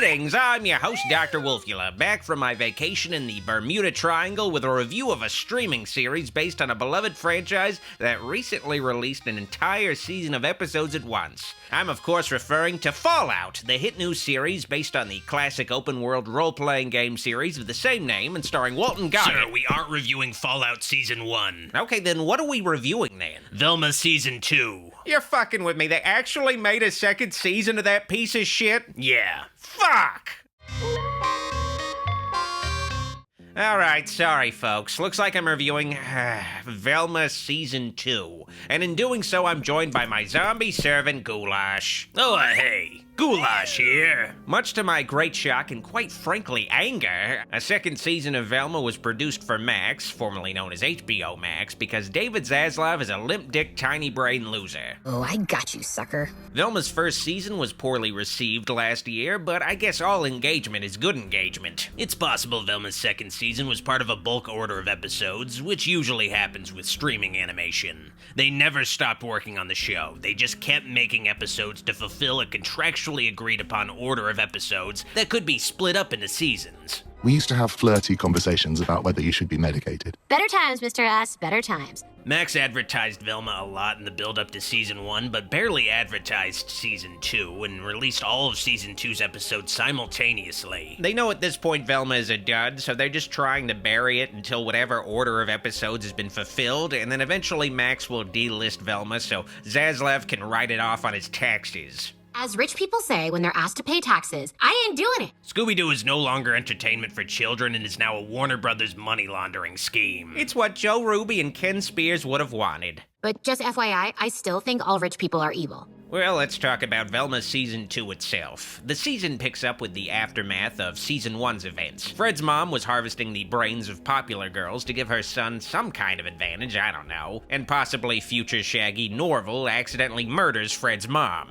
Greetings, I'm your host, Dr. Wolfula, back from my vacation in the Bermuda Triangle with a review of a streaming series based on a beloved franchise that recently released an entire season of episodes at once. I'm of course referring to Fallout, the hit new series based on the classic open-world role-playing game series of the same name and starring Walton Goggins. Sir, we aren't reviewing Fallout Season 1. Okay, then what are we reviewing then? Velma Season 2. You're fucking with me. They actually made a second season of that piece of shit? Yeah. Fuck! Alright, sorry folks. Looks like I'm reviewing Velma Season 2. And in doing so, I'm joined by my zombie servant, Goulash. Oh, hey. Goulash here. Much to my great shock and quite frankly anger, a second season of Velma was produced for Max, formerly known as HBO Max, because David Zaslav is a limp-dick, tiny-brain loser. Oh, I got you, sucker. Velma's first season was poorly received last year, but I guess all engagement is good engagement. It's possible Velma's second season was part of a bulk order of episodes, which usually happens with streaming animation. They never stopped working on the show. They just kept making episodes to fulfill a contractually agreed upon order of episodes that could be split up into seasons. We used to have flirty conversations about whether you should be medicated. Better times, Mr. S, better times. Max advertised Velma a lot in the build-up to Season 1, but barely advertised Season 2, and released all of Season 2's episodes simultaneously. They know at this point Velma is a dud, so they're just trying to bury it until whatever order of episodes has been fulfilled, and then eventually Max will delist Velma so Zaslav can write it off on his taxes. As rich people say when they're asked to pay taxes, I ain't doing it. Scooby-Doo is no longer entertainment for children and is now a Warner Brothers money laundering scheme. It's what Joe Ruby and Ken Spears would have wanted. But just FYI, I still think all rich people are evil. Well, let's talk about Velma Season 2 itself. The season picks up with the aftermath of Season 1's events. Fred's mom was harvesting the brains of popular girls to give her son some kind of advantage, I don't know. And possibly future Shaggy Norville accidentally murders Fred's mom.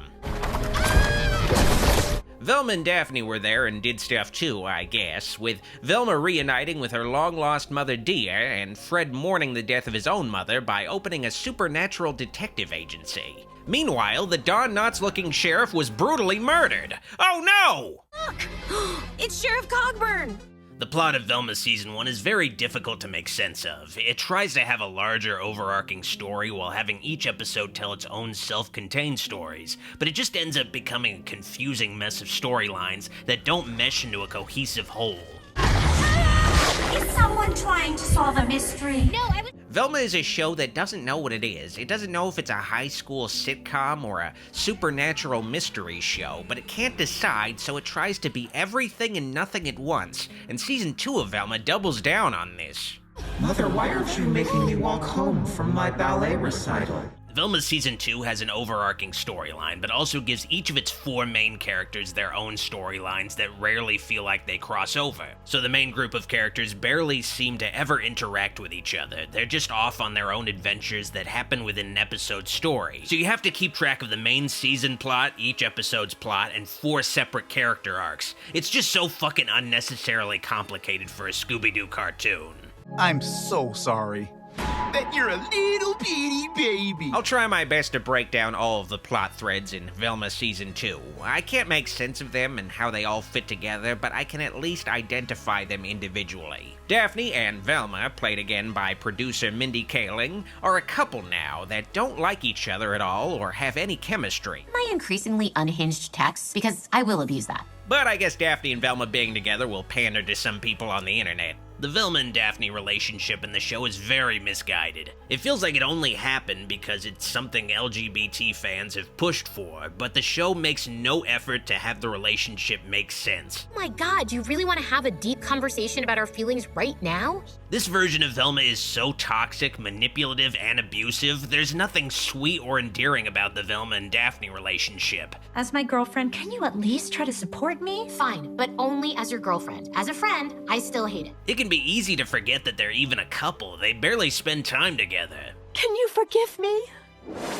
Velma and Daphne were there and did stuff too, I guess, with Velma reuniting with her long-lost mother Dia, and Fred mourning the death of his own mother by opening a supernatural detective agency. Meanwhile, the Don Knotts-looking sheriff was brutally murdered. Oh no! Look! It's Sheriff Cogburn! The plot of Velma Season 1 is very difficult to make sense of. It tries to have a larger overarching story while having each episode tell its own self-contained stories, but it just ends up becoming a confusing mess of storylines that don't mesh into a cohesive whole. Is someone trying to solve a mystery? No, Velma is a show that doesn't know what it is. It doesn't know if it's a high school sitcom or a supernatural mystery show, but it can't decide, so it tries to be everything and nothing at once. And Season 2 of Velma doubles down on this. Mother, why aren't you making me walk home from my ballet recital? Velma Season 2 has an overarching storyline, but also gives each of its four main characters their own storylines that rarely feel like they cross over. So the main group of characters barely seem to ever interact with each other. They're just off on their own adventures that happen within an episode's story. So you have to keep track of the main season plot, each episode's plot, and four separate character arcs. It's just so fucking unnecessarily complicated for a Scooby-Doo cartoon. I'm so sorry. That you're a little bitty baby. I'll try my best to break down all of the plot threads in Velma Season 2. I can't make sense of them and how they all fit together, but I can at least identify them individually. Daphne and Velma, played again by producer Mindy Kaling, are a couple now that don't like each other at all or have any chemistry. my increasingly unhinged texts, because I will abuse that. But I guess Daphne and Velma being together will pander to some people on the internet. The Velma and Daphne relationship in the show is very misguided. It feels like it only happened because it's something LGBT fans have pushed for, but the show makes no effort to have the relationship make sense. Oh my god, you really want to have a deep conversation about our feelings right now? This version of Velma is so toxic, manipulative, and abusive, there's nothing sweet or endearing about the Velma and Daphne relationship. As my girlfriend, can you at least try to support me? Fine, but only as your girlfriend. As a friend, I still hate it. It can be easy to forget that they're even a couple. They barely spend time together. Can you forgive me?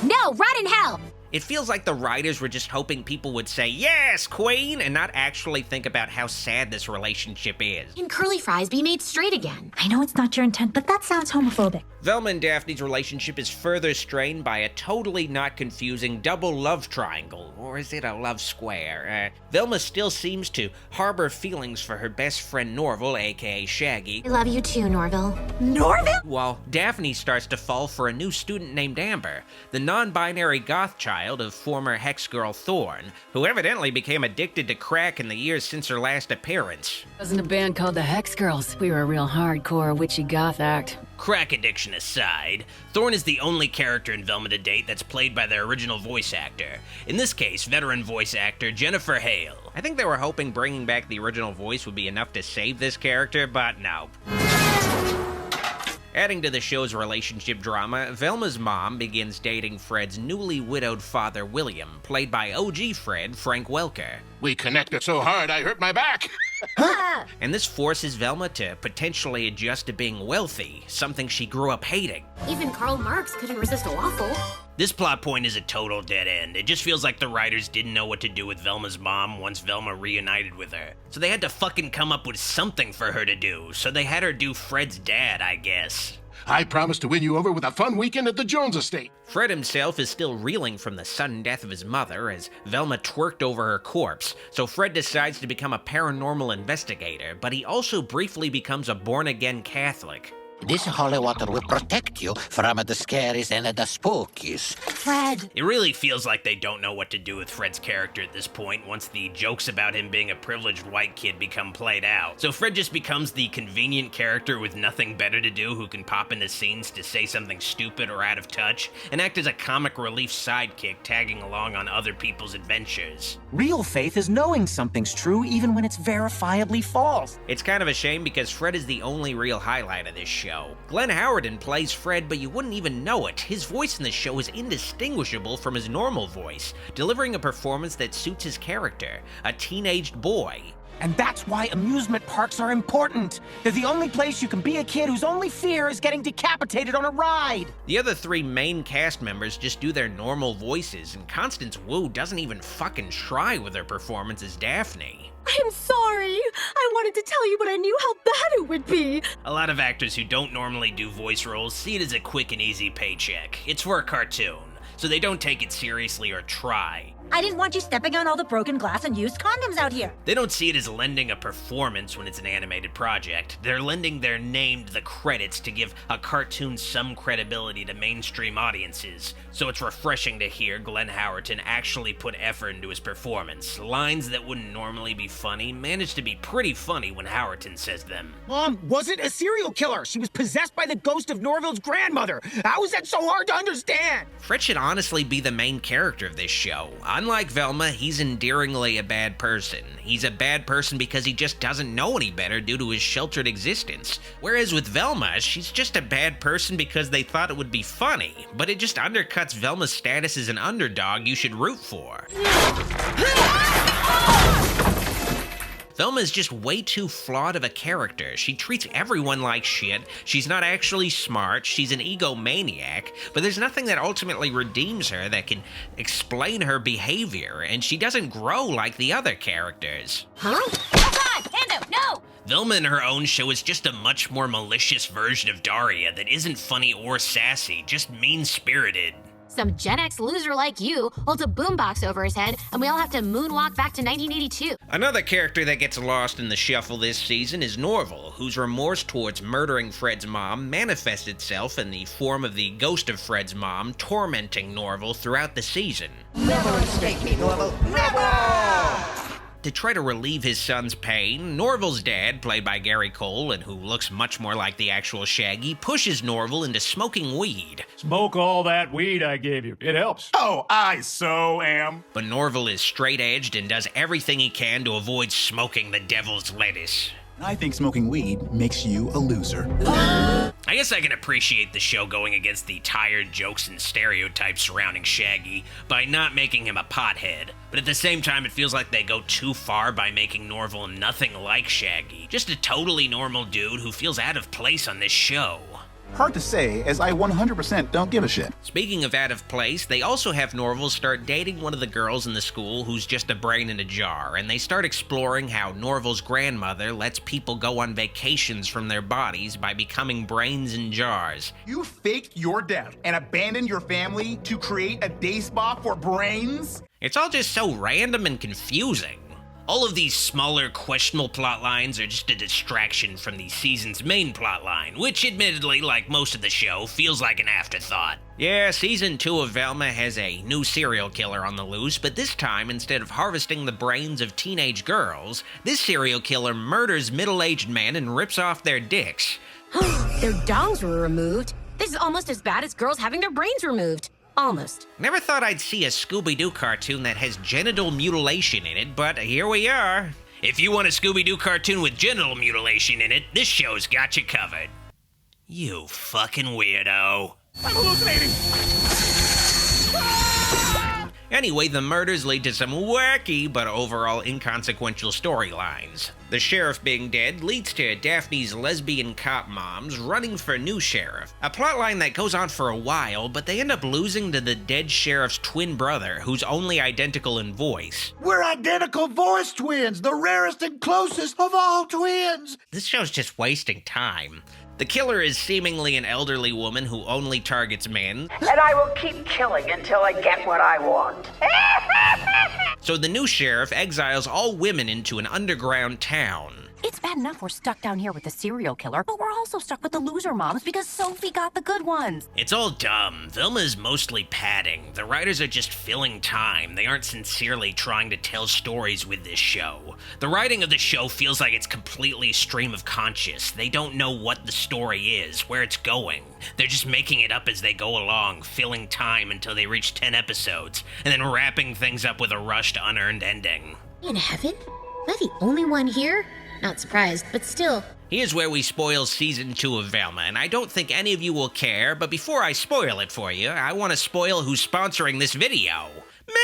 No, rot in hell! It feels like the writers were just hoping people would say, "Yes, Queen," and not actually think about how sad this relationship is. Can curly fries be made straight again? I know it's not your intent, but that sounds homophobic. Velma and Daphne's relationship is further strained by a totally not confusing double love triangle, or is it a love square? Velma still seems to harbor feelings for her best friend Norville, aka Shaggy. I love you too, Norville. Norville? While Daphne starts to fall for a new student named Amber, the non-binary goth child of former Hex Girl Thorn, who evidently became addicted to crack in the years since her last appearance. Wasn't a band called the Hex Girls. We were a real hardcore witchy goth act. Crack addiction aside, Thorn is the only character in Velma to date that's played by their original voice actor. In this case, veteran voice actor Jennifer Hale. I think they were hoping bringing back the original voice would be enough to save this character, but no. Adding to the show's relationship drama, Velma's mom begins dating Fred's newly widowed father, William, played by OG Fred, Frank Welker. We connected so hard I hurt my back. And this forces Velma to potentially adjust to being wealthy, something she grew up hating. Even Karl Marx couldn't resist a waffle. This plot point is a total dead end. It just feels like the writers didn't know what to do with Velma's mom once Velma reunited with her. So they had to fucking come up with something for her to do, so they had her do Fred's dad, I guess. I promised to win you over with a fun weekend at the Jones estate. Fred himself is still reeling from the sudden death of his mother as Velma twerked over her corpse, so Fred decides to become a paranormal investigator, but he also briefly becomes a born-again Catholic. This holy water will protect you from the scaries and the spookies. Fred. It really feels like they don't know what to do with Fred's character at this point once the jokes about him being a privileged white kid become played out. So Fred just becomes the convenient character with nothing better to do who can pop into scenes to say something stupid or out of touch and act as a comic relief sidekick tagging along on other people's adventures. Real faith is knowing something's true even when it's verifiably false. It's kind of a shame because Fred is the only real highlight of this show. Glenn Howerton plays Fred, but you wouldn't even know it. His voice in the show is indistinguishable from his normal voice, delivering a performance that suits his character, a teenaged boy. And that's why amusement parks are important. They're the only place you can be a kid whose only fear is getting decapitated on a ride. The other three main cast members just do their normal voices, and Constance Wu doesn't even fucking try with her performance as Daphne. I'm sorry. I wanted to tell you, but I knew how bad it would be. A lot of actors who don't normally do voice roles see it as a quick and easy paycheck. It's for a cartoon, so they don't take it seriously or try. I didn't want you stepping on all the broken glass and used condoms out here. They don't see it as lending a performance when it's an animated project. They're lending their name to the credits to give a cartoon some credibility to mainstream audiences. So it's refreshing to hear Glenn Howerton actually put effort into his performance. Lines that wouldn't normally be funny manage to be pretty funny when Howerton says them. Mom wasn't a serial killer. She was possessed by the ghost of Norville's grandmother. How is that so hard to understand? Fred should honestly be the main character of this show. Unlike Velma, he's endearingly a bad person. He's a bad person because he just doesn't know any better due to his sheltered existence. Whereas with Velma, she's just a bad person because they thought it would be funny. But it just undercuts Velma's status as an underdog you should root for. Velma is just way too flawed of a character. She treats everyone like shit, she's not actually smart, she's an egomaniac, but there's nothing that ultimately redeems her that can explain her behavior, and she doesn't grow like the other characters. Huh? Oh God! Hand out! No! Velma in her own show is just a much more malicious version of Daria that isn't funny or sassy, just mean-spirited. Some Gen X loser like you holds a boombox over his head, and we all have to moonwalk back to 1982. Another character that gets lost in the shuffle this season is Norville, whose remorse towards murdering Fred's mom manifests itself in the form of the ghost of Fred's mom tormenting Norville throughout the season. Never mistake me, Norville. Never! To try to relieve his son's pain, Norville's dad, played by Gary Cole, and who looks much more like the actual Shaggy, pushes Norville into smoking weed. Smoke all that weed I gave you. It helps. Oh, I so am. But Norville is straight-edged and does everything he can to avoid smoking the devil's lettuce. I think smoking weed makes you a loser. I guess I can appreciate the show going against the tired jokes and stereotypes surrounding Shaggy by not making him a pothead, but at the same time it feels like they go too far by making Norville nothing like Shaggy, just a totally normal dude who feels out of place on this show. Hard to say, as I 100% don't give a shit. Speaking of out of place, they also have Norville start dating one of the girls in the school who's just a brain in a jar, and they start exploring how Norville's grandmother lets people go on vacations from their bodies by becoming brains in jars. You faked your death and abandoned your family to create a day spa for brains? It's all just so random and confusing. All of these smaller, questionable plot lines are just a distraction from the season's main plot line, which admittedly, like most of the show, feels like an afterthought. Yeah, season 2 of Velma has a new serial killer on the loose, but this time, instead of harvesting the brains of teenage girls, this serial killer murders middle-aged men and rips off their dicks. Their dongs were removed. This is almost as bad as girls having their brains removed. Almost. Never thought I'd see a Scooby-Doo cartoon that has genital mutilation in it, but here we are. If you want a Scooby-Doo cartoon with genital mutilation in it, this show's got you covered. You fucking weirdo. I'm hallucinating! Anyway, the murders lead to some wacky but overall inconsequential storylines. The sheriff being dead leads to Daphne's lesbian cop moms running for new sheriff. A plotline that goes on for a while, but they end up losing to the dead sheriff's twin brother, who's only identical in voice. We're identical voice twins, the rarest and closest of all twins! This show's just wasting time. The killer is seemingly an elderly woman who only targets men. And I will keep killing until I get what I want. So the new sheriff exiles all women into an underground town. It's bad enough we're stuck down here with the serial killer, but we're also stuck with the loser moms because Sophie got the good ones. It's all dumb. Velma is mostly padding. The writers are just filling time. They aren't sincerely trying to tell stories with this show. The writing of the show feels like it's completely stream of conscious. They don't know what the story is, where it's going. They're just making it up as they go along, filling time until they reach 10 episodes, and then wrapping things up with a rushed, unearned ending. In heaven? Am I the only one here? Not surprised, but still. Here's where we spoil season 2 of Velma, and I don't think any of you will care, but before I spoil it for you, I want to spoil who's sponsoring this video.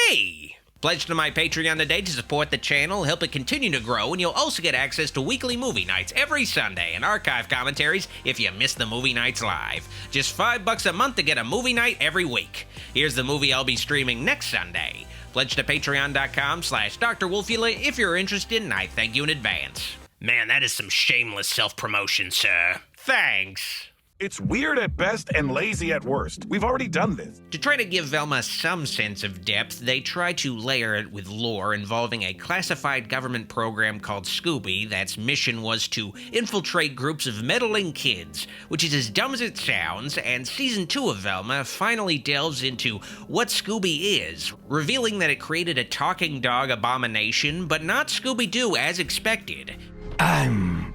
Me! Pledge to my Patreon today to support the channel, help it continue to grow, and you'll also get access to weekly movie nights every Sunday and archive commentaries if you miss the movie nights live. Just $5 a month to get a movie night every week. Here's the movie I'll be streaming next Sunday. Pledge to patreon.com/Dr. Wolfula if you're interested, and I thank you in advance. Man, that is some shameless self-promotion, sir. Thanks. It's weird at best and lazy at worst. We've already done this. To try to give Velma some sense of depth, they try to layer it with lore involving a classified government program called Scooby that's mission was to infiltrate groups of meddling kids, which is as dumb as it sounds, and season 2 of Velma finally delves into what Scooby is, revealing that it created a talking dog abomination, but not Scooby-Doo as expected. I'm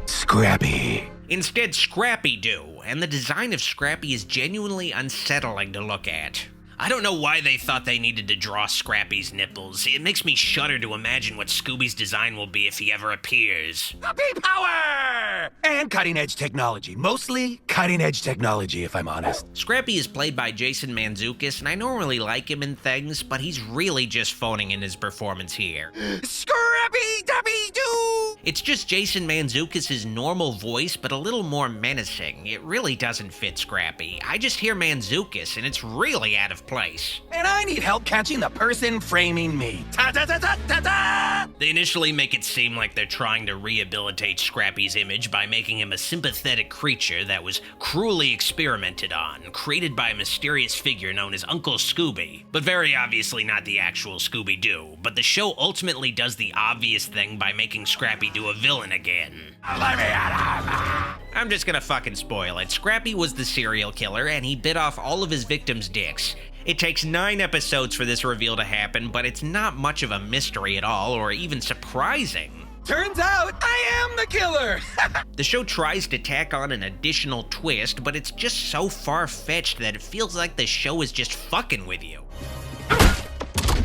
Scrappy. Instead, Scrappy-Doo, and the design of Scrappy is genuinely unsettling to look at. I don't know why they thought they needed to draw Scrappy's nipples. It makes me shudder to imagine what Scooby's design will be if he ever appears. Puppy power! And cutting-edge technology. Mostly cutting-edge technology, if I'm honest. Scrappy is played by Jason Mantzoukas, and I normally like him in things, but he's really just phoning in his performance here. Scrappy-Doo! It's just Jason Mantzoukas' normal voice, but a little more menacing. It really doesn't fit Scrappy. I just hear Mantzoukas, and it's really out of place. And I need help catching the person framing me. Ta-ta-ta-ta-ta-ta! They initially make it seem like they're trying to rehabilitate Scrappy's image by making him a sympathetic creature that was cruelly experimented on, created by a mysterious figure known as Uncle Scooby, but very obviously not the actual Scooby-Doo. But the show ultimately does the obvious thing by making Scrappy-Doo a villain again. I'm just gonna fucking spoil it. Scrappy was the serial killer, and he bit off all of his victims' dicks. It takes 9 episodes for this reveal to happen, but it's not much of a mystery at all, or even surprising. Turns out I am the killer! The show tries to tack on an additional twist, but it's just so far-fetched that it feels like the show is just fucking with you.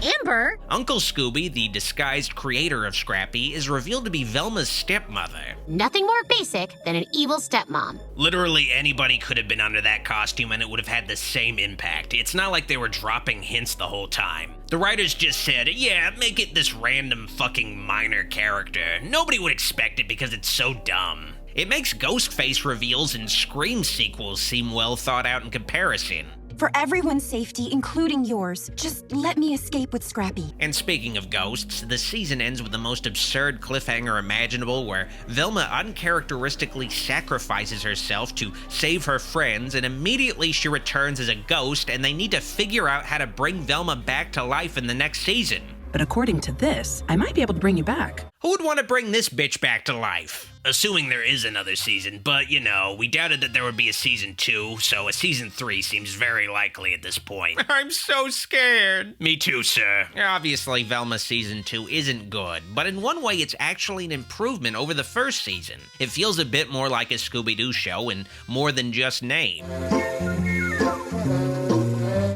Amber? Uncle Scooby, the disguised creator of Scrappy, is revealed to be Velma's stepmother. Nothing more basic than an evil stepmom. Literally anybody could have been under that costume and it would have had the same impact. It's not like they were dropping hints the whole time. The writers just said, yeah, make it this random fucking minor character. Nobody would expect it because it's so dumb. It makes Ghostface reveals and Scream sequels seem well thought out in comparison. For everyone's safety, including yours, just let me escape with Scrappy. And speaking of ghosts, the season ends with the most absurd cliffhanger imaginable where Velma uncharacteristically sacrifices herself to save her friends, and immediately she returns as a ghost, and they need to figure out how to bring Velma back to life in the next season. But according to this, I might be able to bring you back. Who would want to bring this bitch back to life? Assuming there is another season, but you know, we doubted that there would be a season 2, so a season 3 seems very likely at this point. I'm so scared. Me too, sir. Obviously, Velma season 2 isn't good, but in one way it's actually an improvement over the first season. It feels a bit more like a Scooby-Doo show and more than just name.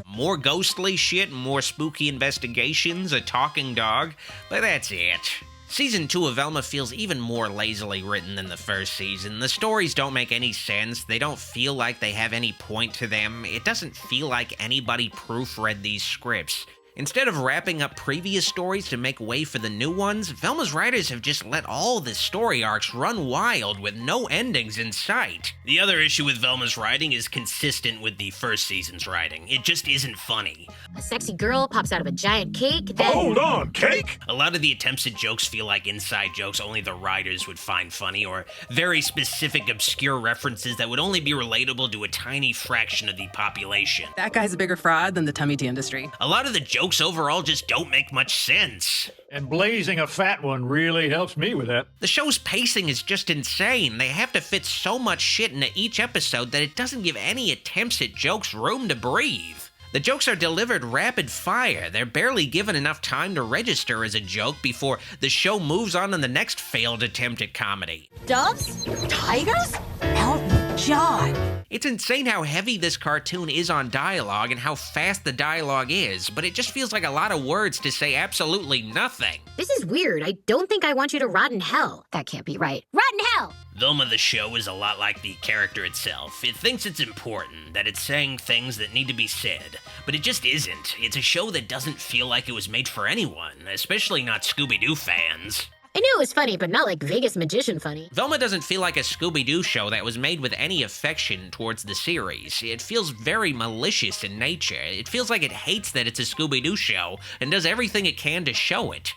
More ghostly shit, more spooky investigations, a talking dog, but that's it. Season 2 of Velma feels even more lazily written than the first season. The stories don't make any sense, they don't feel like they have any point to them, it doesn't feel like anybody proofread these scripts. Instead of wrapping up previous stories to make way for the new ones, Velma's writers have just let all the story arcs run wild with no endings in sight. The other issue with Velma's writing is consistent with the first season's writing. It just isn't funny. A sexy girl pops out of a giant cake, then... Hold on, cake? A lot of the attempts at jokes feel like inside jokes only the writers would find funny, or very specific obscure references that would only be relatable to a tiny fraction of the population. That guy's a bigger fraud than the tummy tea industry. A lot of the jokes overall just don't make much sense. And blazing a fat one really helps me with that. The show's pacing is just insane. They have to fit so much shit into each episode that it doesn't give any attempts at jokes room to breathe. The jokes are delivered rapid fire. They're barely given enough time to register as a joke before the show moves on to the next failed attempt at comedy. Doves? Tigers? Elton John. It's insane how heavy this cartoon is on dialogue and how fast the dialogue is, but it just feels like a lot of words to say absolutely nothing. This is weird. I don't think I want you to rot in hell. That can't be right. Rot in hell! Velma the show is a lot like the character itself. It thinks it's important, that it's saying things that need to be said, but it just isn't. It's a show that doesn't feel like it was made for anyone, especially not Scooby-Doo fans. I knew it was funny, but not like Vegas magician funny. Velma doesn't feel like a Scooby-Doo show that was made with any affection towards the series. It feels very malicious in nature. It feels like it hates that it's a Scooby-Doo show and does everything it can to show it.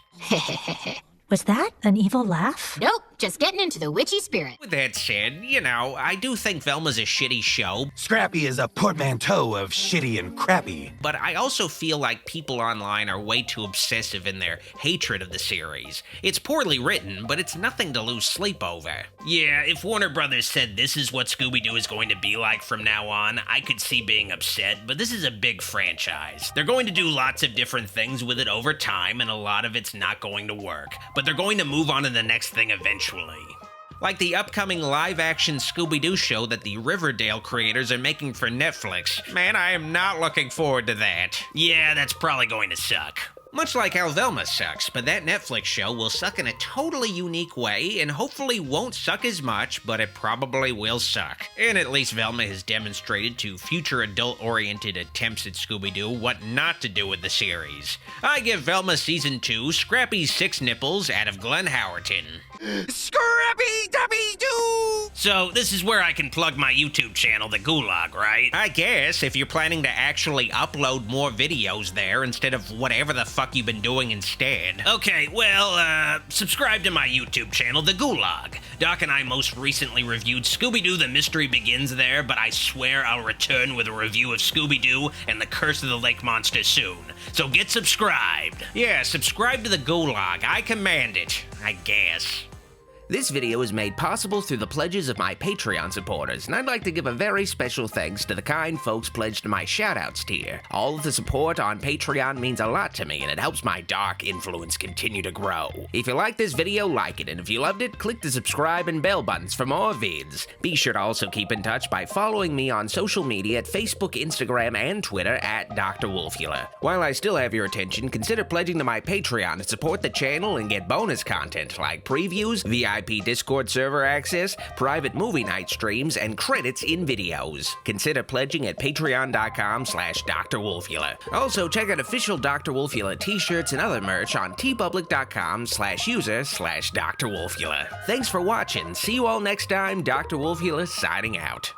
Was that an evil laugh? Nope, just getting into the witchy spirit. With that said, you know, I do think Velma's a shitty show. Scrappy is a portmanteau of shitty and crappy. But I also feel like people online are way too obsessive in their hatred of the series. It's poorly written, but it's nothing to lose sleep over. Yeah, if Warner Brothers said this is what Scooby-Doo is going to be like from now on, I could see being upset, but this is a big franchise. They're going to do lots of different things with it over time, and a lot of it's not going to work. But they're going to move on to the next thing eventually. Like the upcoming live-action Scooby-Doo show that the Riverdale creators are making for Netflix. Man, I am not looking forward to that. Yeah, that's probably going to suck. Much like how Velma sucks, but that Netflix show will suck in a totally unique way and hopefully won't suck as much, but it probably will suck. And at least Velma has demonstrated to future adult-oriented attempts at Scooby-Doo what not to do with the series. I give Velma Season 2 Scrappy's 6 nipples out of Glenn Howerton. Scrappy-Doo! So, this is where I can plug my YouTube channel, The Gulag, right? I guess, if you're planning to actually upload more videos there instead of whatever the fuck you've been doing instead. Okay, well, subscribe to my YouTube channel, The Gulag. Doc and I most recently reviewed Scooby-Doo The Mystery Begins there, but I swear I'll return with a review of Scooby-Doo and the Curse of the Lake Monster soon. So get subscribed. Yeah, subscribe to The Gulag. I command it, I guess. This video is made possible through the pledges of my Patreon supporters, and I'd like to give a very special thanks to the kind folks pledged to my shoutouts tier. All of the support on Patreon means a lot to me, and it helps my dark influence continue to grow. If you like this video, like it, and if you loved it, click the subscribe and bell buttons for more vids. Be sure to also keep in touch by following me on social media at Facebook, Instagram, and Twitter at Dr. Wolfula. While I still have your attention, consider pledging to my Patreon to support the channel and get bonus content like previews, VIP VIP Discord server access, private movie night streams, and credits in videos. Consider pledging at patreon.com/Dr. Wolfula. Also, check out official Dr. Wolfula t-shirts and other merch on tpublic.com/user/Dr. Wolfula. Thanks for watching. See you all next time. Dr. Wolfula signing out.